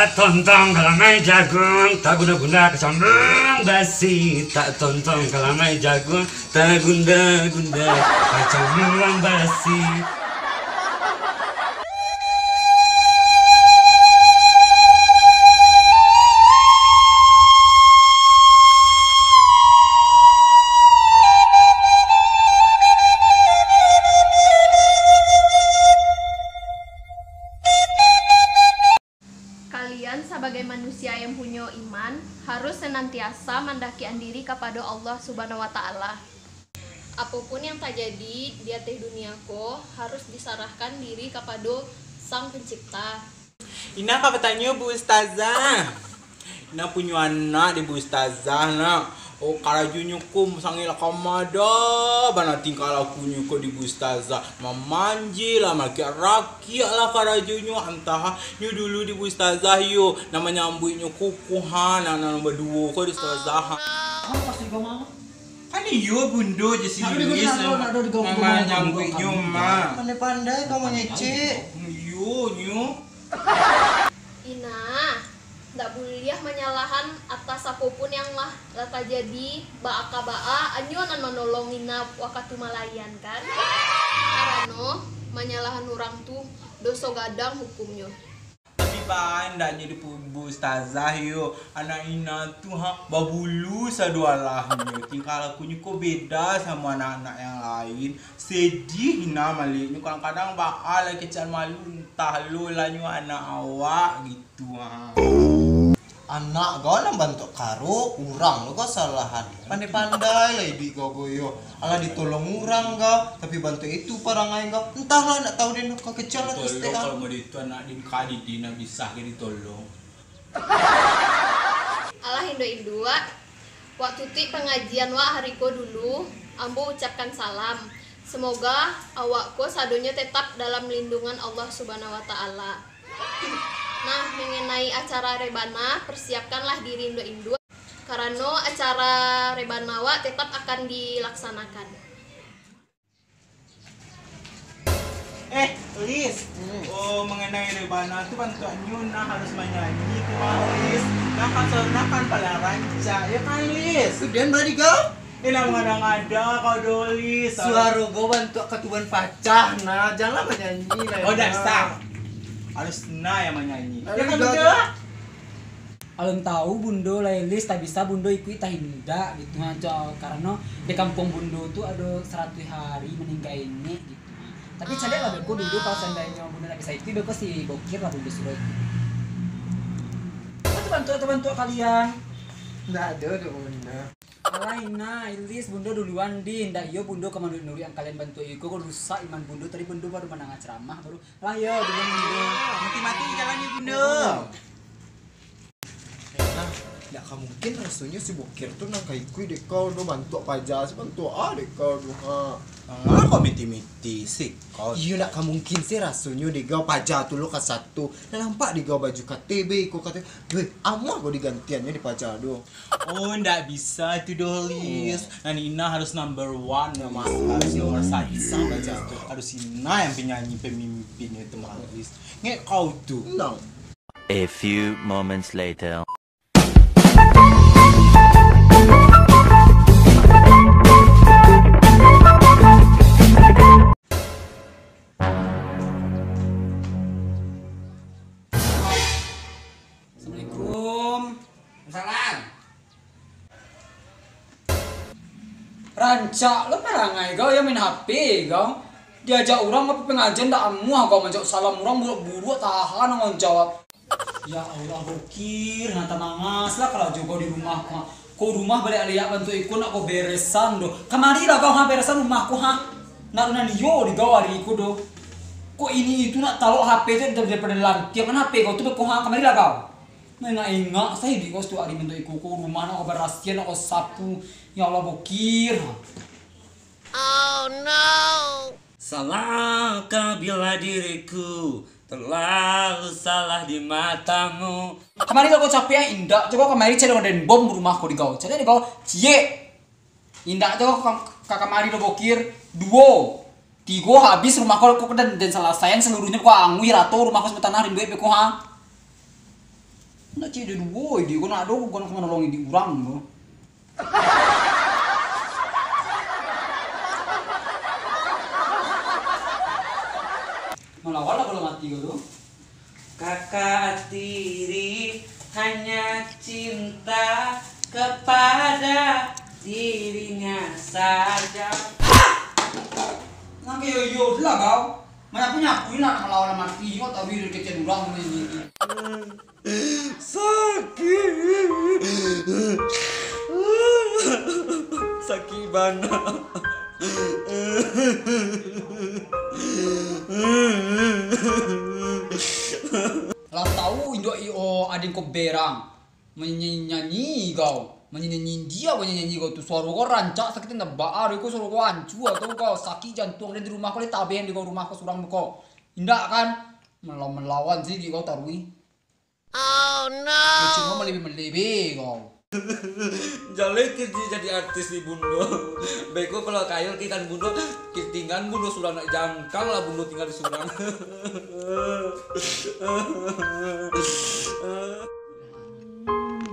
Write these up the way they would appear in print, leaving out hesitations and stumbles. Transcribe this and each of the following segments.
Tak tontong kalau main jagung, tak guna-guna kesambung basi. Tak tontong kalau main jagung, tak guna-guna kesambung basi. Kalian sebagai manusia yang punya iman harus senantiasa mendakikan diri kepada Allah Subhanahu wa taala. Apapun yang terjadi di atas duniaku harus diserahkan diri kepada Sang Pencipta. Ina apa bertanya Bu Ustazah? Ina punya anak di Bu Ustazah nak. Oh karajunya ku sangil kamada bana tingkal aku nyuko di Bu Ustazah. Memanji lah makin rakyat lah karajunya antah nyu dulu di Bu Ustazah yo namanya ambuinya kukuhan anak nomor 2 ko di Ustazah. Kamu pasti gak mau? Kan iyo bundo je si Luis. Mama nyambuinya mah. Pandai-pandai kamu nyece. Iyo nyu. Ina, ndak boleh menyalahan atas apapun yang lah terjadi ba'a anyuan menolong Ina waktu malayan kan. Karena menyalahan orang tuh dosa gadang hukumnya. Tapi bahan dah jadi Bu Ustazah yo anak Ina tuh babulu sadualahnya tingkal aku nyuko beda sama anak-anak yang lain sedih Ina maliknya kadang-kadang bakal kecil malu entah lo lah nyu anak awak gitu Anak kau nak bantu karo urang lo kau salahan. Pandai-pandai lah ibi kau goyo. Alah ditolong urang kau tapi bantu itu parangai kau. Entahlah nak tahu dia nak kau kecil atau tolong setengah. kalau mau itu anak din kadi dina bisa kiri tolong Allah Indo waktu ti pengajian wa hariko dulu ambo ucapkan salam. Semoga awakku sadonya tetap dalam lindungan Allah Subhanahu wa taala. Nah, mengenai acara rebana, persiapkanlah diri Indo karena acara rebana wa tetap akan dilaksanakan. Lis, oh mengenai rebana tuh bantuan Yuna harus menyanyi tuh Lis. Nah kan pala ranca, ya kan Lis? Kemudian balik kau. Ilang ngada-ngada kau dolis. Suara kau bantu ketuban pacah. Nah, janganlah menyanyi lah. Oh, dasar. Harus yang menyanyi. Ya kan Aduh, Bunda? Alun tahu Bundo Lailis tak bisa Bundo ikut tahinda gitu aja karena di kampung Bundo tuh ada 100 hari meninggal ini gitu. Tapi cadek lah aku dulu kalau seandainya Bundo tak bisa ikut aku sih bokir lah Bundo suruh ikut. Bantu kalian. Nggak ada Bunda. Alaina, Ilis, Bundo duluan di ndak yo Bundo kemana dulu yang kalian bantu iku kok rusak iman Bundo tadi Bundo baru menang ceramah baru lah yo duluan Bundo. Mati-mati jalannya Bunda. Nah, nggak kamu mungkin rasanya si bokir tuh nang kaikui dek kau do bantu apa aja sih bantu dek kau do Ah, kau miti-miti sih kau. Iya nak kamu mungkin sih rasanya di kau pajak tuh lo ke satu. Dan nampak di kau baju KTB kau kata, "Weh, amah kau digantiannya di pajak do." Oh, ndak bisa itu dolis. Nah, Ina harus number 1 nama harus nomor 1 baca tuh. Harus Ina yang penyanyi pemimpinnya itu Malis. Nggak kau tuh. Nang. A few moments later. Assalamualaikum. Salam. Rancak lo perangai kau yang main HP kau. Diajak orang apa pengajian ndak amuah kau menjawab salam orang buru-buru tahan ngomong jawab. Ya Allah bokir nata mangas lah kalau juga di rumah kau rumah balik lihat bantu ikut nak kau beresan do. Kemari lah kau beresan rumahku nak yo di kau hari ikut do. Kok ini itu nak taruh HP itu daripada lantian kan HP kau tuh kau kemari lah kau. Ingat saya di kos tu hari bentuk ikut kau rumah nak kau berasian nak kau sapu. Ya Allah bokir. Oh no. Salahkah bila diriku terlalu salah di matamu? Kemarin kau capek indah, coba kemarin cari dan bom rumahku di kau. Cari di kau, cie. Indah coba kemari lo bokir 2, 3 habis rumahku dan selesai seluruhnya kau angui rato rumahku sebentar rindu ibu kau Nak cik dia dua, dia kau nak ada kau nak nolongin di orang tu. Melawan lah kalau mati kau tu. Kakak tiri hanya cinta kepada dirinya saja. Nak yo lah kau. Mana punya aku nak melawan mati kau tapi dia kecil orang ni. Sakit. Sakit banget. Lah tahu Indo io adin kau berang menyanyi kau menyanyi dia kau nyanyi kau tu suara kau rancak sakit nak baar kau suara kau ancu atau kau sakit jantung di rumah kau di taben di kau rumah kau surang kau indak kan melawan sih kau tarui. Oh no. Cuma melebih kau. Jalai kerja jadi artis di Bundo. Beko kalau kayu kan Bundo tinggal Bundo surang nak jangkang lah Bundo tinggal di surang.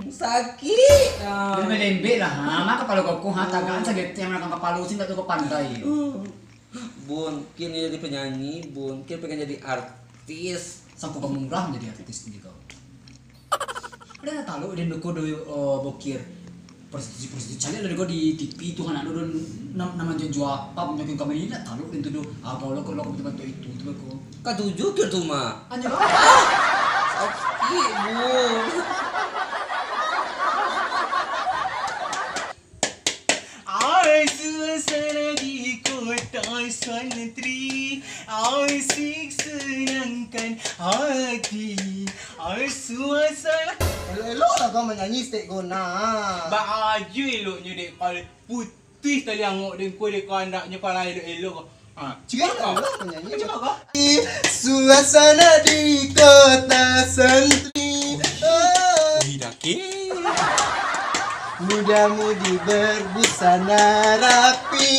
Sakit. Dia melembek lah. Maka kalau kau tagaan sakit yang nak kepala sih tak tu kau pandai. Bun, kini jadi penyanyi, Bun, kini pengen jadi artis. Sampai kau murah menjadi artis ni kau. Ada nak tahu dia kau do bokir prostitusi cari lah kau di TV tu kan ada nama jual apa menyokin kau ini nak tahu itu do kau lo kau betul itu tu kau. Katujuh ke tu mah? Anjir. Sakit, Bun. Suasana di kota Santri, asyik senangkan hati. Suasana Elok-elok lah kau menyanyi stek gona. baju eloknya dek kalau putih tali angok dek kau andaknya kalau elok-elok. Cik kau lah menyanyi. Macam apa? Suasana di kota Santri. Daki. Muda-mudi berbusana rapi.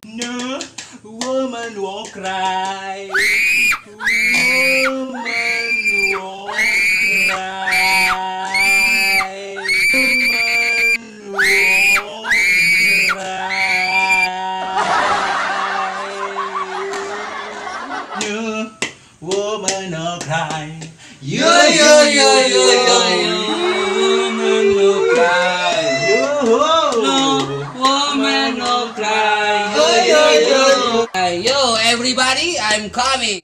No woman will cry. Woman will cry. Woman will cry. No woman will cry. Yo yo yo yo yo yo. Woman no cry. No woman no cry. Yo yo yo. Yo everybody, I'm coming.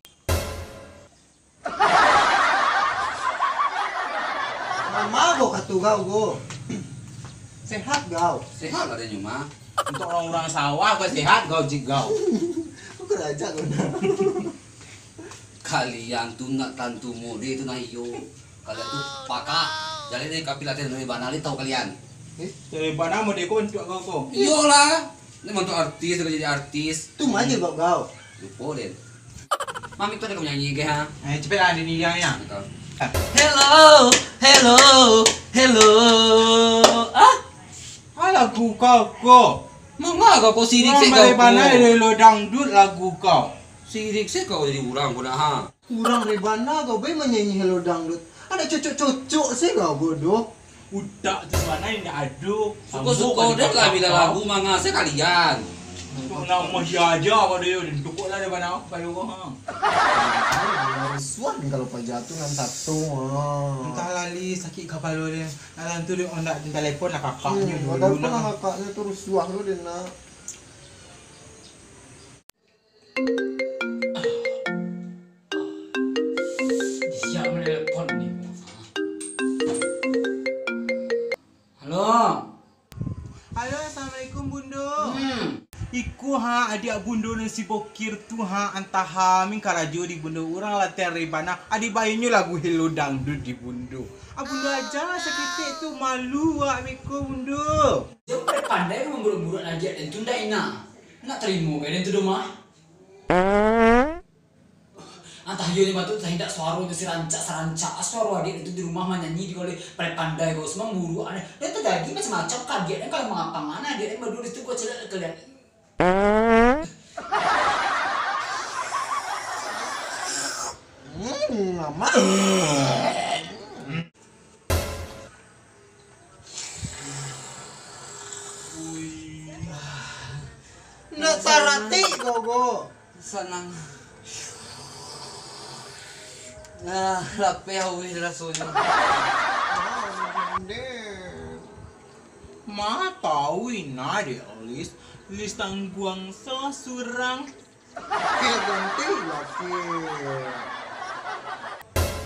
Mama kau katugau go. Sehat kau. Sehat lah dia mah. Untuk orang-orang sawah kau sehat kau jigau. Kau kerajaan kau nak. Kalian tuh nak tantu muda itu nah iyo. Kalian tuh pakak. Jadi dari kapilaten dari banali tahu kalian. Dari mana mau deko untuk kau? Iyalah. Ini mantu artis, dia jadi artis. Tu manja kau. Lupa deh. Mami tuh ada nyanyi ke ha? Cepet lah ini yang ya. Hello, hello, hello. Ah, Lagu kau. mama kau sirik sih Dari kau. mana lo dangdut lagu kau? Sirik sih kau jadi orang pun ha. Kurang rebana kau be menyanyi hello dangdut. Ada cocok-cocok sih kau bodoh. Udah di mana ini aduk. Suka-suka deh lah bila lagu manga saya kalian. Untuk nak masih aja pada dia dan tukuk lah dari mana pada orang. Suah nih kalau kau jatuh dengan satu. Entah lali sakit kepala dia. Alam tu dia nak telefon lah kakaknya Padahal dulu pun lah. kakaknya terus suah lu dia nak. Siap menelpon ni. Halo. Halo, assalamualaikum Bundo. Iku adik Bundo nasi bokir tu antah min karajo di Bundo orang latihan rebana. Adik bayinya lagu Hello Dangdut di Bundo. Bundo aja lah sakit tu malu amiku Bundo. Dia pandai memburu-buru aja dan tunda ina. Nak terima kan itu mah. Antah yo ni batu saya tidak suara itu si rancak suara adik itu di rumah menyanyi di oleh pandai kau semua buru aneh. Dia terjadi macam-macam kaget dan kalau mengapangan adik yang berdua di situ kau celak kalian. Mama. Dokter Rati gogo. Senang. Nah, lape awih rasanya. Ma tahu ina de alis listang guang sesurang. Ganti laki.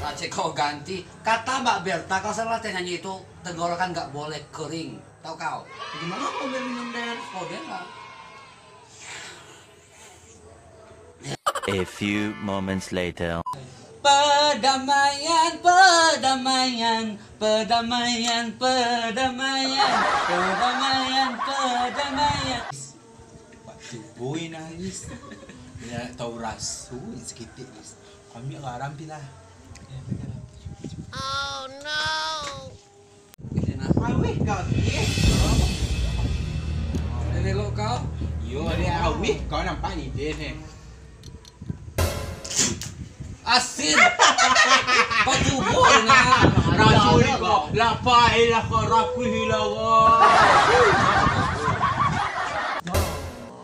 Aceh kau ganti. Kata Mbak Berta kalau saya latihan nyanyi itu tenggorokan nggak boleh kering. Tahu kau? Gimana kau minum dan? Oh dia nggak. A few moments later. Perdamaian, perdamaian, perdamaian, perdamaian, perdamaian, perdamaian. Waktu boy nangis. Dia tahu rasu sekitik lis. Kami garam pilah. Ini nah. Awih kau ni. Ini lo kau. Yo dia awih kau nampak ni dia ni. Asin. Batu boy nah. Rasu ni kau. Lapa ilah kau raku hilawa.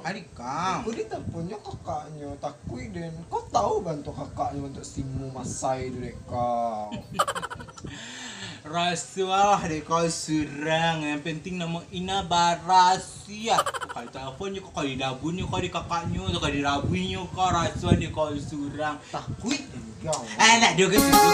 Adik kau. Aku diteleponnya kakaknya, takui den. Kau tahu bantu kakaknya untuk simu masai tu deka. Rasuah deh kau surang. Yang penting nama ina barasia. Kau teleponnya kau di dabunnya kau di kakaknya, kau di rabunya kau rasuah deh kau surang. Takui den kau. Alah dia ke situ.